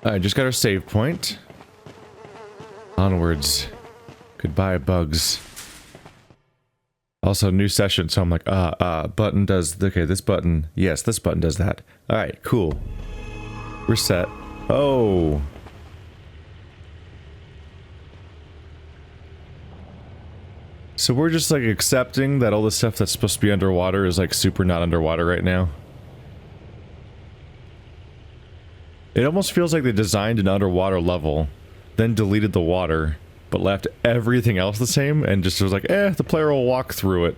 Alright, just got our save point. Onwards. Goodbye, bugs. Also, new session, so I'm like, button does, okay, this button, yes, this button does that. Alright, cool. We're set. Oh! So we're just like accepting that all the stuff that's supposed to be underwater is like super not underwater right now. It almost feels like they designed an underwater level, then deleted the water, but left everything else the same, and just was like, the player will walk through it.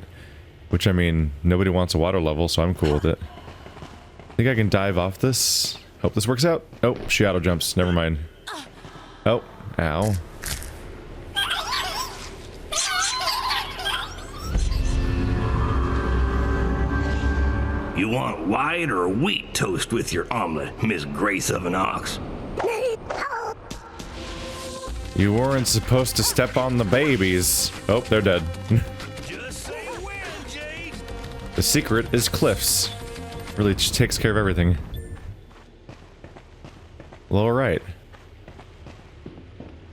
Which, I mean, nobody wants a water level, so I'm cool with it. I think I can dive off this. Hope this works out. Oh, she auto jumps. Never mind. Oh, ow. You want white or wheat toast with your omelet, Miss Grace of an Ox? You weren't supposed to step on the babies. Oh, they're dead. Just say when, Jade. The secret is cliffs. Really just takes care of everything. Well, alright.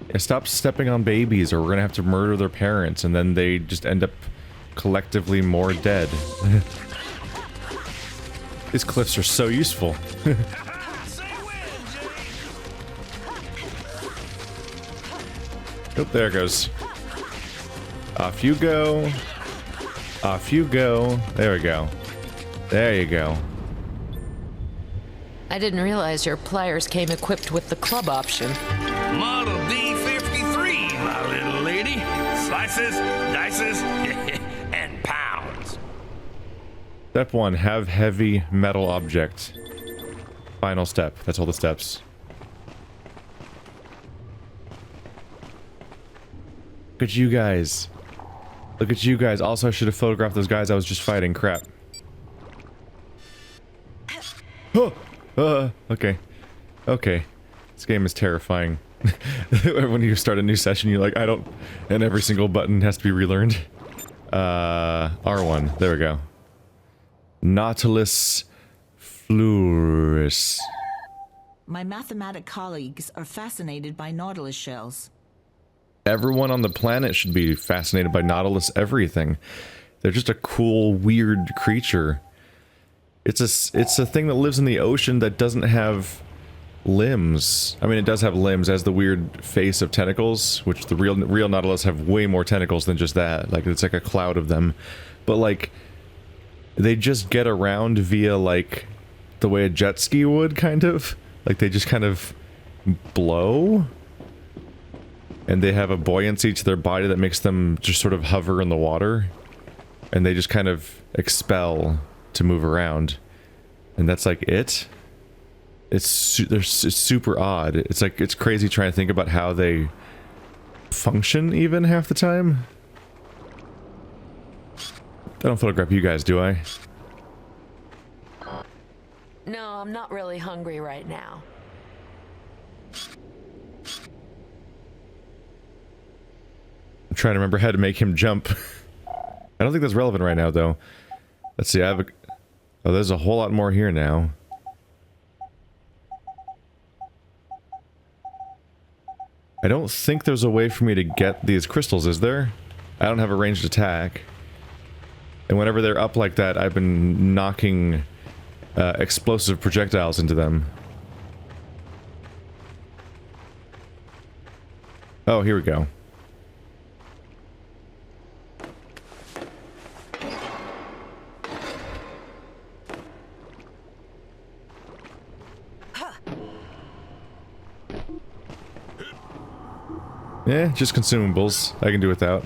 Yeah, stop stepping on babies or we're gonna have to murder their parents and then they just end up collectively more dead. These cliffs are so useful. Oh, there it goes. Off you go. Off you go. There we go. There you go. I didn't realize your pliers came equipped with the club option. Model D53, my little lady. Slices, dices, and pounds. Step 1, have heavy metal object. Final step. That's all the steps. Look at you guys. Look at you guys. Also, I should have photographed those guys I was just fighting. Crap. Oh! Okay. Okay. This game is terrifying. When you start a new session, you're like, I don't... And every single button has to be relearned. R1. There we go. Nautilus fluoris. My mathematic colleagues are fascinated by nautilus shells. Everyone on the planet should be fascinated by Nautilus everything. They're just a cool, weird creature. It's a thing that lives in the ocean that doesn't have limbs. I mean, it does have limbs, as the weird face of tentacles, which the real Nautilus have way more tentacles than just that. Like, it's like a cloud of them. But, like, they just get around via, like, the way a jet ski would, kind of. Like, they just kind of blow. And they have a buoyancy to their body that makes them just sort of hover in the water. And they just kind of expel to move around. And that's like it. It's super odd. It's like, it's crazy trying to think about how they function even half the time. I don't photograph you guys, do I? No, I'm not really hungry right now. I'm trying to remember how to make him jump. I don't think that's relevant right now, though. Let's see, I have a... Oh, there's a whole lot more here now. I don't think there's a way for me to get these crystals, is there? I don't have a ranged attack. And whenever they're up like that, I've been knocking explosive projectiles into them. Oh, here we go. Yeah, just consumables. I can do without.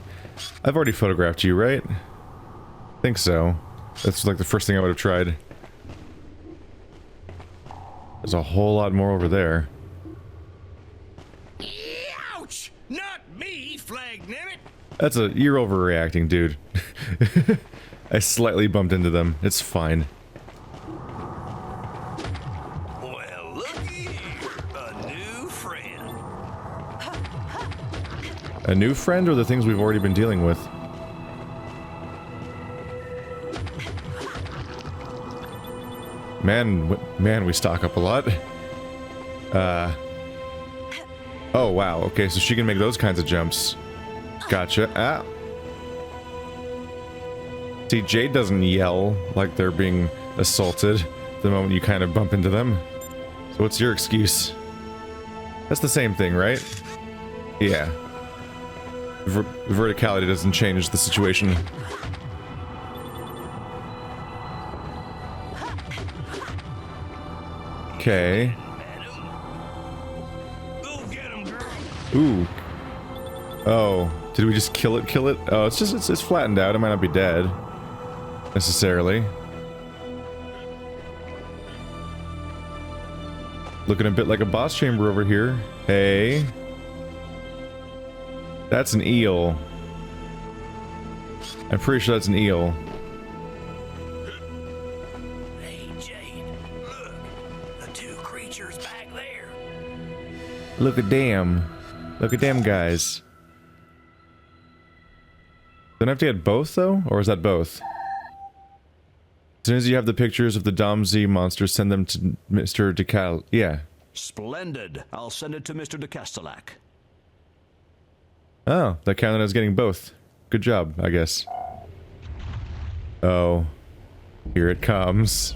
I've already photographed you, right? I think so. That's like the first thing I would have tried. There's a whole lot more over there. Ouch! Not me, Flagnamet! That's a... You're overreacting, dude. I slightly bumped into them. It's fine. Well, looky here. A new friend. A new friend or the things we've already been dealing with? Man, we stock up a lot. Oh, wow. Okay, so she can make those kinds of jumps. Gotcha. Ah. See, Jade doesn't yell like they're being assaulted the moment you kind of bump into them. So what's your excuse? That's the same thing, right? Yeah. Verticality doesn't change the situation. Okay. Ooh. Oh. Did we just kill it? Kill it? Oh, it's flattened out. It might not be dead. Necessarily. Looking a bit like a boss chamber over here. Hey. That's an eel. I'm pretty sure that's an eel. Hey, Jade, look. The two creatures back there. Look at them. Look at them guys. Don't I have to get both though? Or is that both? As soon as you have the pictures of the Dom Z monsters, send them to Mr. DeCal. Yeah. Splendid. I'll send it to Mr. de Castellac. Oh, that counted as getting both. Good job, I guess. Oh. Here it comes.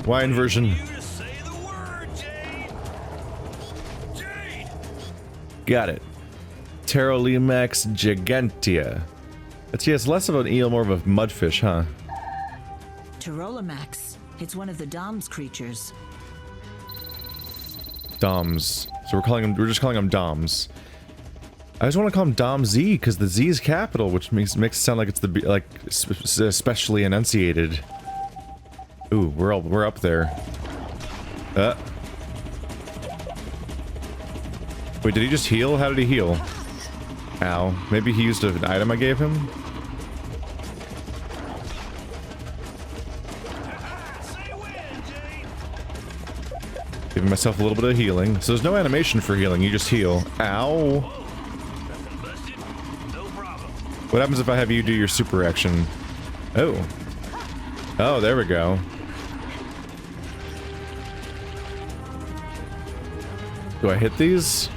Why inversion? Got it. Pterolimax gigantea. It's less of an eel, more of a mudfish, huh? Pterolimax. It's one of the Dom's creatures. Doms. So we're just calling them Doms. I just want to call him Dom Z because the Z is capital, which makes it sound like it's especially enunciated. Ooh, we're up there. Wait, did he just heal? How did he heal? Ow. Maybe he used an item I gave him? Giving myself a little bit of healing. So there's no animation for healing, you just heal. Ow. What happens if I have you do your super action? Oh. Oh, there we go. Do I hit these?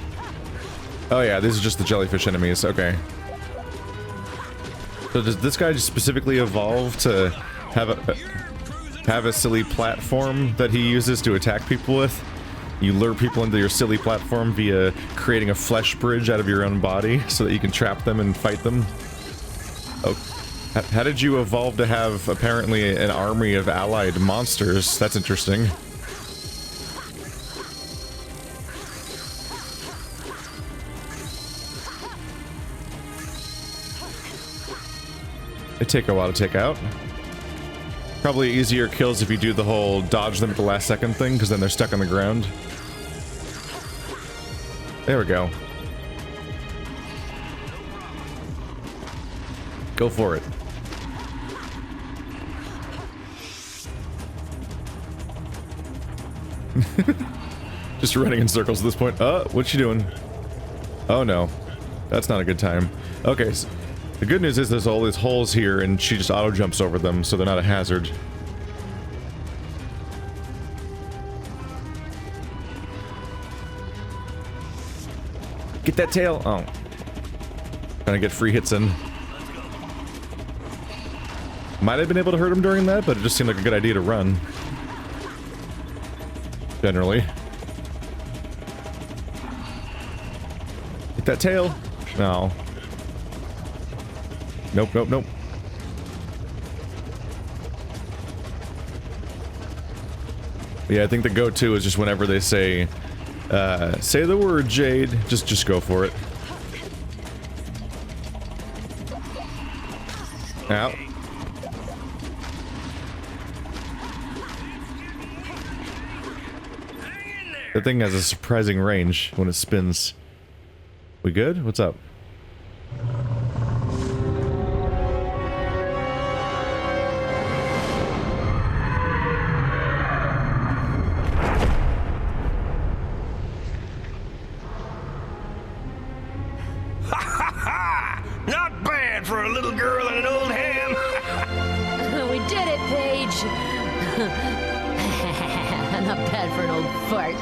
Oh yeah, these are just the jellyfish enemies. Okay. So does this guy just specifically evolve to have a silly platform that he uses to attack people with? You lure people into your silly platform via creating a flesh bridge out of your own body so that you can trap them and fight them? Oh. How did you evolve to have apparently an army of allied monsters? That's interesting. They take a while to take out. Probably easier kills if you do the whole dodge them at the last second thing, because then they're stuck on the ground. There we go. Go for it. Just running in circles at this point. What you doing? Oh no. That's not a good time. Okay, so the good news is there's all these holes here and she just auto jumps over them, so they're not a hazard. Get that tail! Oh. Trying to get free hits in. Might have been able to hurt him during that, but it just seemed like a good idea to run. Generally. Get that tail! No. Nope, nope, nope. Yeah, I think the go-to is just whenever they say the word, Jade, just go for it. Ow. The thing has a surprising range when it spins. We good? What's up? Not bad for a little girl and an old ham. We did it, Pey'J. Not bad for an old fart.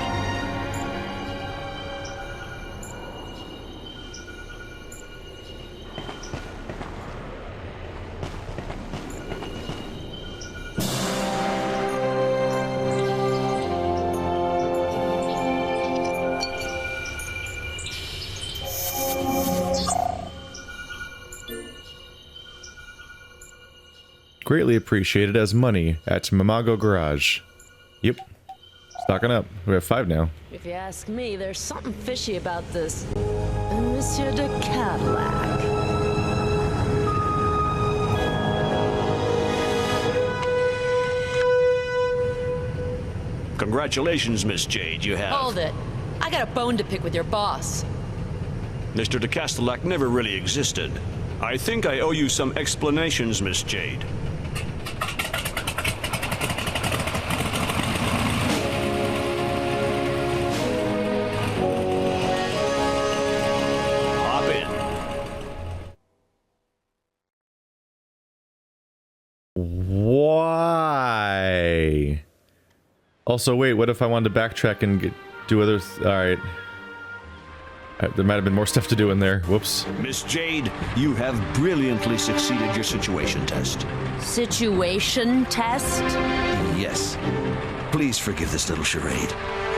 Greatly appreciated as money at Mamago Garage. Yep. Stocking up. We have 5 now. If you ask me, there's something fishy about this Monsieur de Cadillac. Congratulations, Miss Jade. You have... Hold it. I got a bone to pick with your boss. Mr. de Cadillac never really existed. I think I owe you some explanations, Miss Jade. Hop in. Why? Also, wait, what if I wanted to backtrack and do other... Alright. There might have been more stuff to do in there. Whoops. Miss Jade, you have brilliantly succeeded your situation test. Situation test? Yes. Please forgive this little charade.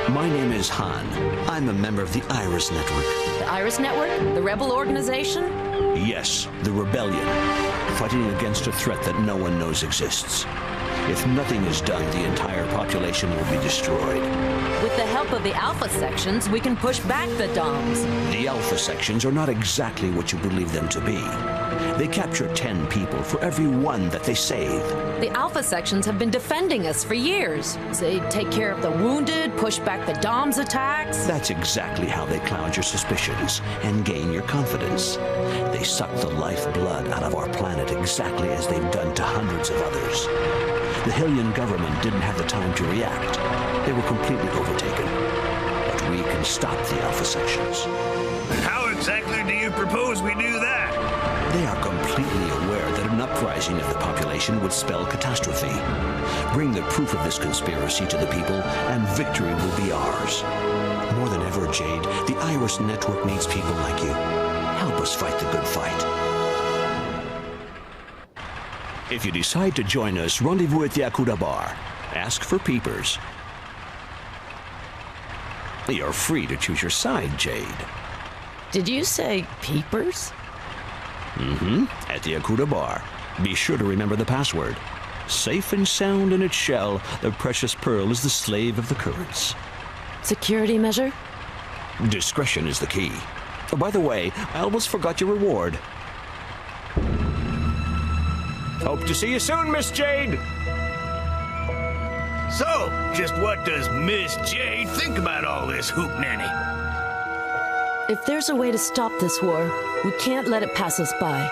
My name is Han. I'm a member of the Iris Network. The Iris Network? The rebel organization? Yes, the rebellion. Fighting against a threat that no one knows exists. If nothing is done, the entire population will be destroyed. With the help of the Alpha sections, we can push back the DOMs. The Alpha sections are not exactly what you believe them to be. They capture 10 people for every one that they save. The Alpha sections have been defending us for years. They take care of the wounded, push back the DOMs attacks. That's exactly how they cloud your suspicions and gain your confidence. They suck the lifeblood out of our planet exactly as they've done to hundreds of others. The Hyllian government didn't have the time to react. They were completely overtaken. But we can stop the Alpha sections. How exactly do you propose we do that? They are completely aware that an uprising of the population would spell catastrophe. Bring the proof of this conspiracy to the people, and victory will be ours. More than ever, Jade, the Iris Network needs people like you. Help us fight the good fight. If you decide to join us, rendezvous at the Akuda Bar. Ask for peepers. You're free to choose your side, Jade. Did you say peepers? Mm-hmm. At the Akuda Bar. Be sure to remember the password. Safe and sound in its shell, the precious pearl is the slave of the currents. Security measure? Discretion is the key. Oh, by the way, I almost forgot your reward. Hope to see you soon, Miss Jade! So, just what does Miss Jade think about all this hoopnanny? If there's a way to stop this war, we can't let it pass us by.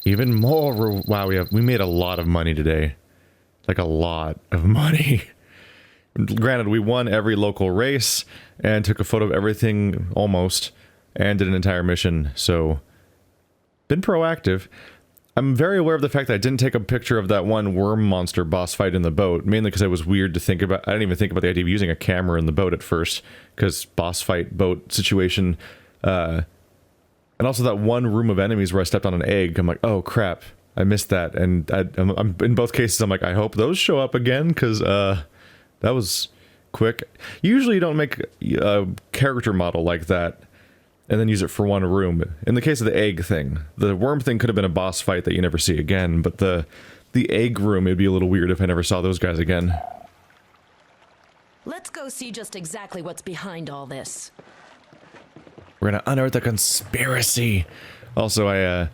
Even more. Wow, we made a lot of money today. Like a lot of money. Granted, we won every local race and took a photo of everything almost and did an entire mission, so been proactive. I'm very aware of the fact that I didn't take a picture of that one worm monster boss fight in the boat, mainly because it was weird to think about. I didn't even think about the idea of using a camera in the boat at first, because boss fight boat situation, and also that one room of enemies where I stepped on an egg. I'm like, oh crap, I missed that, and I'm in both cases. I'm like, I hope those show up again, because that was quick. Usually, you don't make a character model like that and then use it for one room. In the case of the egg thing, the worm thing could have been a boss fight that you never see again, but the egg room, it'd be a little weird if I never saw those guys again. Let's go see just exactly what's behind all this. We're gonna unearth the conspiracy. Also, I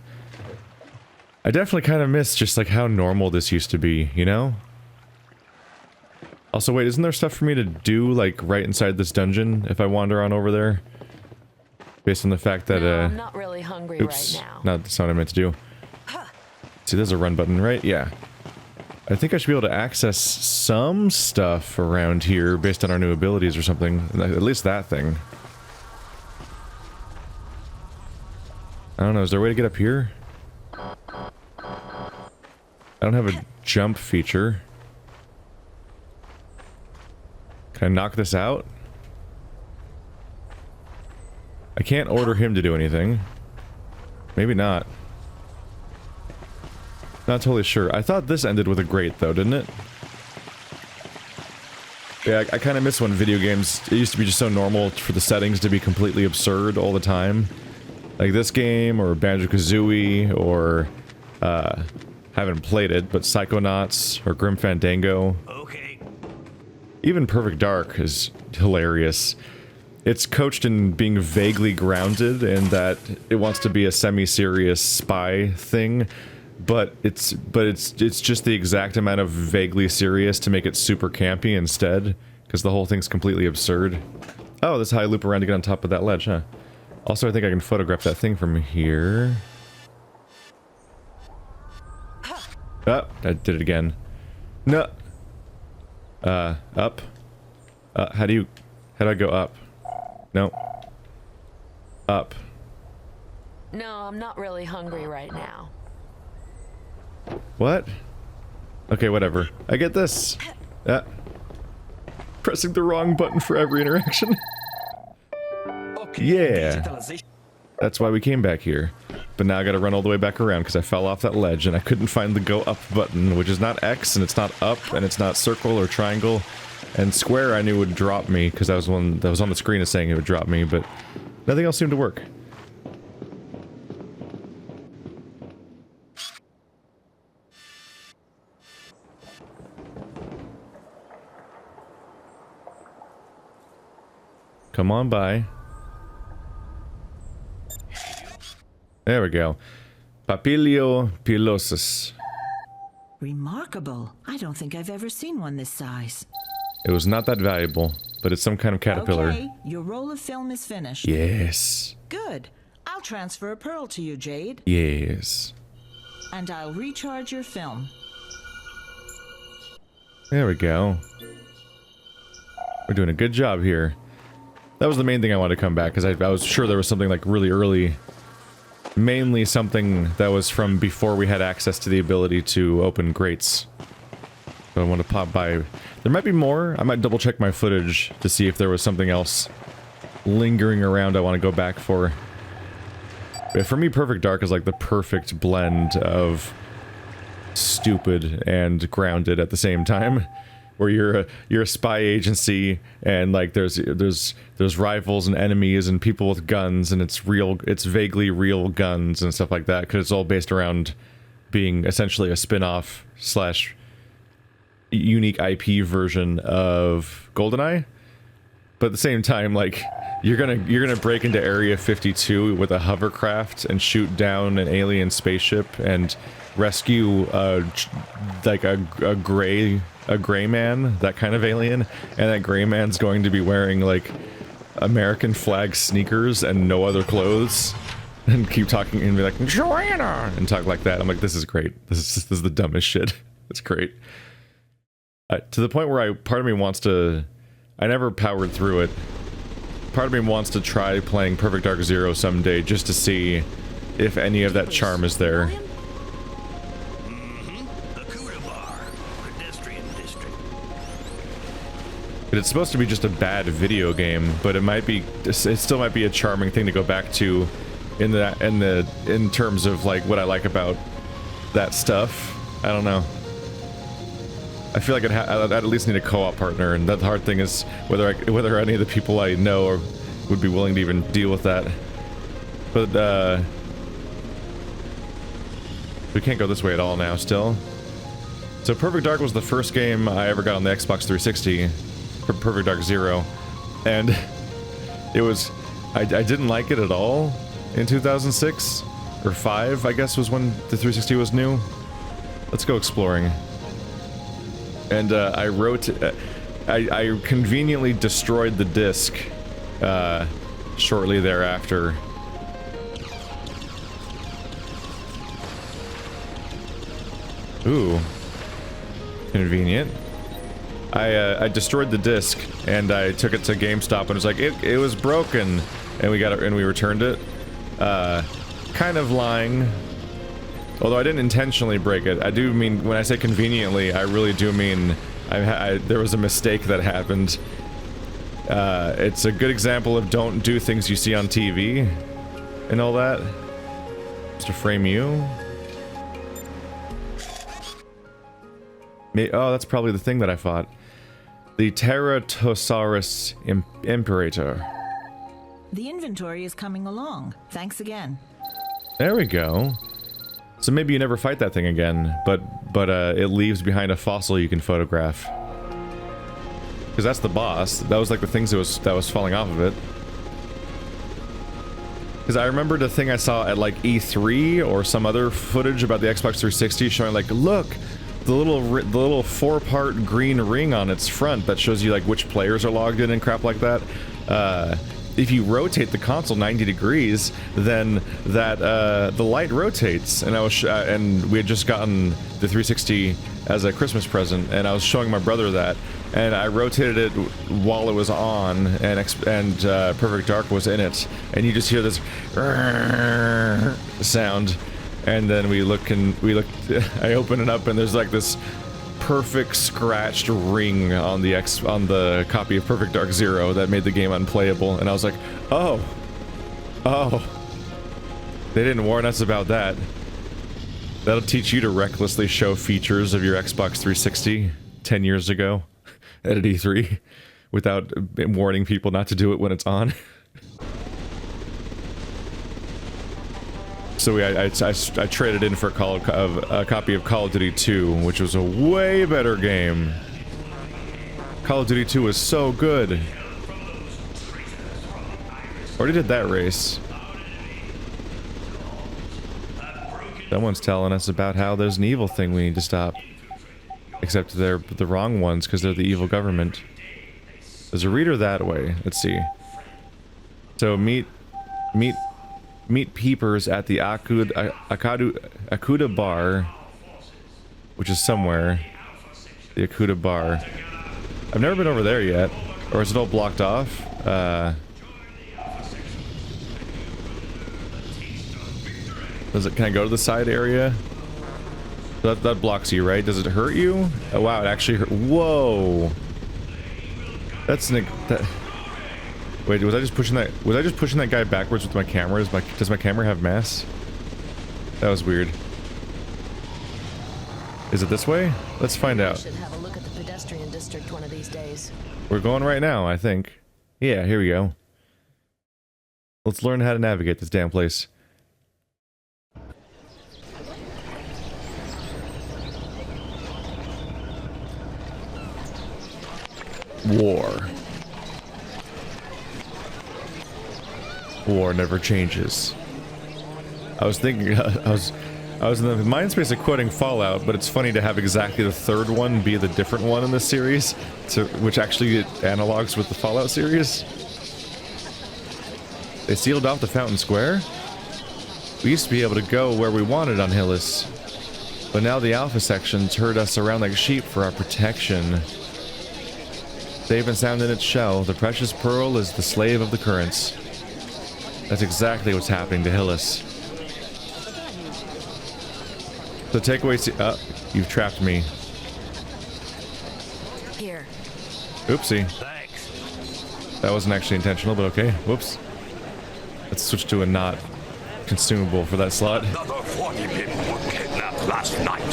definitely kind of miss just like how normal this used to be, you know? Also, wait, isn't there stuff for me to do, like, right inside this dungeon if I wander on over there? Based on the fact that, No, I'm not really hungry oops, right now. no, that's not what I meant to do. See, there's a run button, right? Yeah. I think I should be able to access some stuff around here based on our new abilities or something. At least that thing. I don't know, is there a way to get up here? I don't have a jump feature. Can I knock this out? I can't order him to do anything. Maybe not. Not totally sure. I thought this ended with a grate though, didn't it? Yeah, I kind of miss when video games, it used to be just so normal for the settings to be completely absurd all the time. Like this game, or Banjo-Kazooie, or, haven't played it, but Psychonauts, or Grim Fandango. Okay. Even Perfect Dark is hilarious. It's coached in being vaguely grounded in that it wants to be a semi-serious spy thing, but it's just the exact amount of vaguely serious to make it super campy instead, because the whole thing's completely absurd. Oh, this is how I loop around to get on top of that ledge, huh? Also, I think I can photograph that thing from here. Oh, I did it again. No. Up. How do I go up? No. Up. No, I'm not really hungry right now. What? Okay, whatever. I get this. Pressing the wrong button for every interaction. Yeah. That's why we came back here. But now I gotta run all the way back around because I fell off that ledge and I couldn't find the go up button, which is not X and it's not up and it's not circle or triangle. And square I knew would drop me because that was one that was on the screen as saying it would drop me, but nothing else seemed to work. Come on by. There we go. Papilio pilosus. Remarkable. I don't think I've ever seen one this size. It was not that valuable, but it's some kind of caterpillar. Okay, your roll of film is finished. Yes. Good. I'll transfer a pearl to you, Jade. Yes. And I'll recharge your film. There we go. We're doing a good job here. That was the main thing I wanted to come back, because I was sure there was something like really early. Mainly something that was from before we had access to the ability to open grates. So I want to pop by. There might be more. I might double check my footage to see if there was something else lingering around I want to go back for. But for me, Perfect Dark is like the perfect blend of stupid and grounded at the same time. Where you're a spy agency and like there's rivals and enemies and people with guns and it's vaguely real guns and stuff like that because it's all based around being essentially a spin-off slash unique IP version of GoldenEye. But at the same time, like you're gonna break into Area 52 with a hovercraft and shoot down an alien spaceship and rescue like a gray man, that kind of alien, and that gray man's going to be wearing like American flag sneakers and no other clothes, and keep talking and be like Joanna and talk like that. I'm like, this is great. This is the dumbest shit. It's great. To the point where part of me wants to. I never powered through it. Part of me wants to try playing Perfect Dark Zero someday just to see if any of that charm is there. It's supposed to be just a bad video game, but it might be. It still might be a charming thing to go back to, in terms of like what I like about that stuff. I don't know. I feel like I'd at least need a co-op partner, and the hard thing is whether any of the people I know would be willing to even deal with that. But we can't go this way at all now. Still. So Perfect Dark was the first game I ever got on the Xbox 360. Perfect Dark Zero, and it was I didn't like it at all in 2006 or 5, I guess, was when the 360 was new. Let's go exploring. And I wrote I conveniently destroyed the disc shortly thereafter. Ooh, convenient. I destroyed the disc and I took it to GameStop and it was like it was broken, and we got it and we returned it. Kind of lying. Although I didn't intentionally break it. I do mean, when I say conveniently, I really do mean there was a mistake that happened. It's a good example of don't do things you see on TV and all that. Just to frame you. Oh, that's probably the thing that I fought. The Teratosaurus Imperator. The inventory is coming along. Thanks again. There we go. So maybe you never fight that thing again, but it leaves behind a fossil you can photograph. Because that's the boss. That was like the things that was falling off of it. Because I remember the thing I saw at like E3 or some other footage about the Xbox 360 showing like, look, the little 4-part green ring on its front that shows you like which players are logged in and crap like that. If you rotate the console 90 degrees, then that the light rotates. And and we had just gotten the 360 as a Christmas present, and I was showing my brother that, and I rotated it while it was on, and Perfect Dark was in it, and you just hear this sound, and then we look. I open it up, and there's like this perfect scratched ring on the copy of Perfect Dark Zero that made the game unplayable, and I was like, oh, they didn't warn us about that. That'll teach you to recklessly show features of your Xbox 360 10 years ago at E3 without warning people not to do it when it's on. So I traded in for a copy of Call of Duty 2, which was a way better game. Call of Duty 2 was so good. Already did that race. Someone's telling us about how there's an evil thing we need to stop. Except they're the wrong ones, because they're the evil government. There's a reader that way. Let's see. So meet peepers at the Akuda bar, which is somewhere. The Akuda bar. I've never been over there yet. Or is it all blocked off? Can I go to the side area? That blocks you, right? Does it hurt you? Oh wow, it actually hurt. Whoa! That's Wait, was I just pushing that? Was I just pushing that guy backwards with my camera? Does my camera have mass? That was weird. Is it this way? Let's find out. Should have a look at the pedestrian district one of these days. We're going right now, I think. Yeah, here we go. Let's learn how to navigate this damn place. War. War never changes. I was thinking, I was in the mind space of quoting Fallout, but it's funny to have exactly the third one be the different one in this series, which actually analogs with the Fallout series. They sealed off the Fountain Square? We used to be able to go where we wanted on Hyllis, but now the Alpha sections herd us around like sheep for our protection. Safe and sound in its shell, the precious pearl is the slave of the currents. That's exactly what's happening to Hyllis. So takeaway. You've trapped me. Here. Oopsie. Thanks. That wasn't actually intentional, but okay. Whoops. Let's switch to a not consumable for that slot. Another 40 people were kidnapped last night.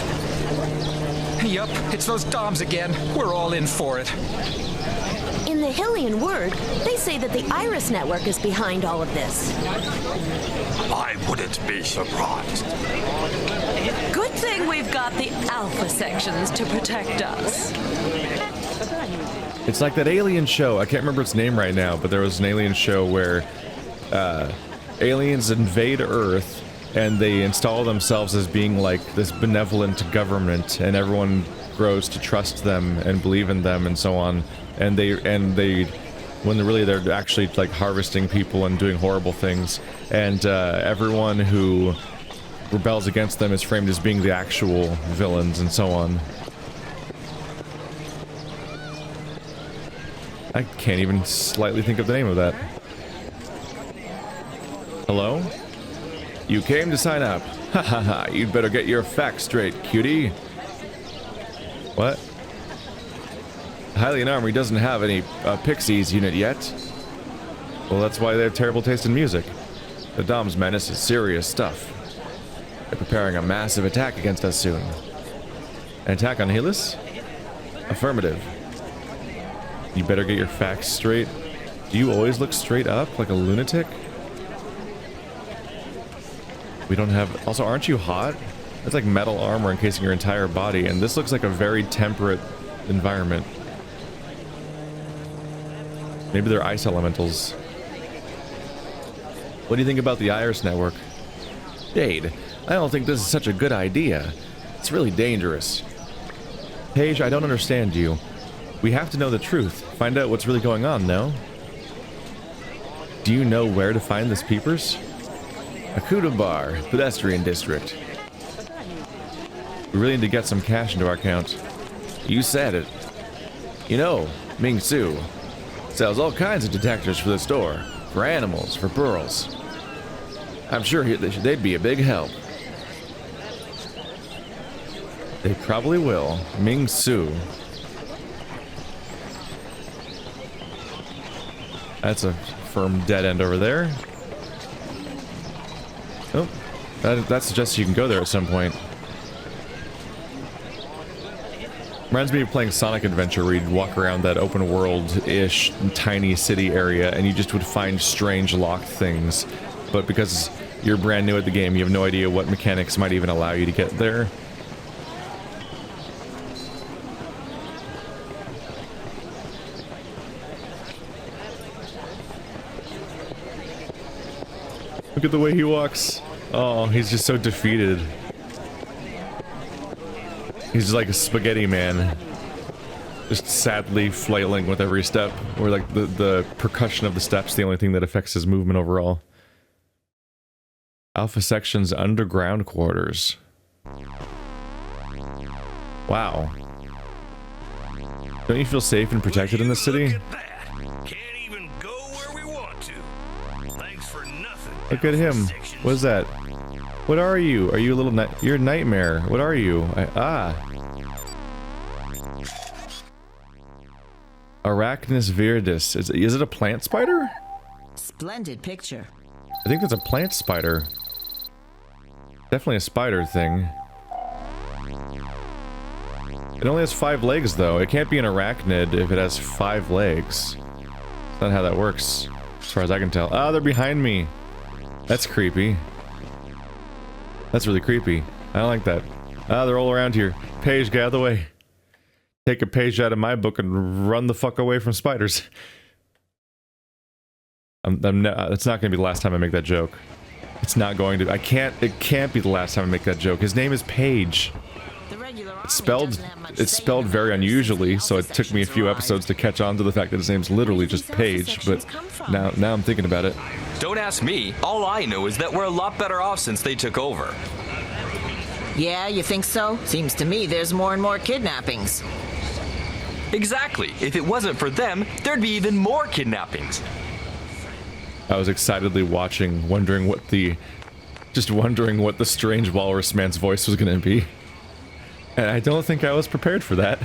Yup, it's those DOMs again. We're all in for it. In the Hyllian word, they say that the Iris network is behind all of this. I wouldn't be surprised. Good thing we've got the Alpha sections to protect us. It's like that alien show. I can't remember its name right now, but there was an alien show where aliens invade Earth and they install themselves as being like this benevolent government, and everyone grows to trust them and believe in them and so on. and they when they're actually like harvesting people and doing horrible things, and everyone who rebels against them is framed as being the actual villains and so on. I can't even slightly think of the name of that. Hello? You came to sign up. Ha ha ha, you'd better get your facts straight, cutie. What? The Hylian Armory doesn't have any Pixies unit yet. Well, that's why they have terrible taste in music. The Dom's menace is serious stuff. They're preparing a massive attack against us soon. An attack on Hyllis? Affirmative. You better get your facts straight. Do you always look straight up like a lunatic? We don't have... Also, aren't you hot? That's like metal armor encasing your entire body, and this looks like a very temperate environment. Maybe they're ice elementals. What do you think about the Iris network? Jade, I don't think this is such a good idea. It's really dangerous. Pey'J, I don't understand you. We have to know the truth. Find out what's really going on, no? Do you know where to find this peepers? Akuta Bar, pedestrian district. We really need to get some cash into our account. You said it. You know, Ming Su sells all kinds of detectors for the store. For animals, for pearls. I'm sure they'd be a big help. They probably will. Ming Su. That's a firm dead end over there. Oh, that suggests you can go there at some point. Reminds me of playing Sonic Adventure, where you'd walk around that open world-ish tiny city area and you just would find strange locked things. But because you're brand new at the game, you have no idea what mechanics might even allow you to get there. Look at the way he walks. Oh, he's just so defeated. He's just like a spaghetti man. Just sadly flailing with every step. Or like the percussion of the steps, the only thing that affects his movement overall. Alpha Section's underground quarters. Wow. Don't you feel safe and protected in this city? Look at that. Can't even go where we want to. Thanks for nothing. Look at him. What is that? What are you? Are you a little you're a nightmare. What are you? Arachnus viridis. Is it a plant spider? Splendid picture. I think it's a plant spider. Definitely a spider thing. It only has 5 legs though. It can't be an arachnid if it has 5 legs. That's not how that works, as far as I can tell. Ah, they're behind me. That's creepy. That's really creepy. I don't like that. Ah, they're all around here. Pey'J, get out of the way. Take a page out of my book and run the fuck away from spiders. It's not going to be the last time I make that joke. It's not going to. It can't be the last time I make that joke. His name is Pey'J. It's spelled very unusually, so it took me a few episodes to catch on to the fact that his name's literally just Pey'J, but now I'm thinking about it. Don't ask me. All I know is that we're a lot better off since they took over. Yeah, you think so? Seems to me there's more and more kidnappings. Exactly. If it wasn't for them, there'd be even more kidnappings. I was excitedly watching, wondering what the strange walrus man's voice was going to be. And I don't think I was prepared for that.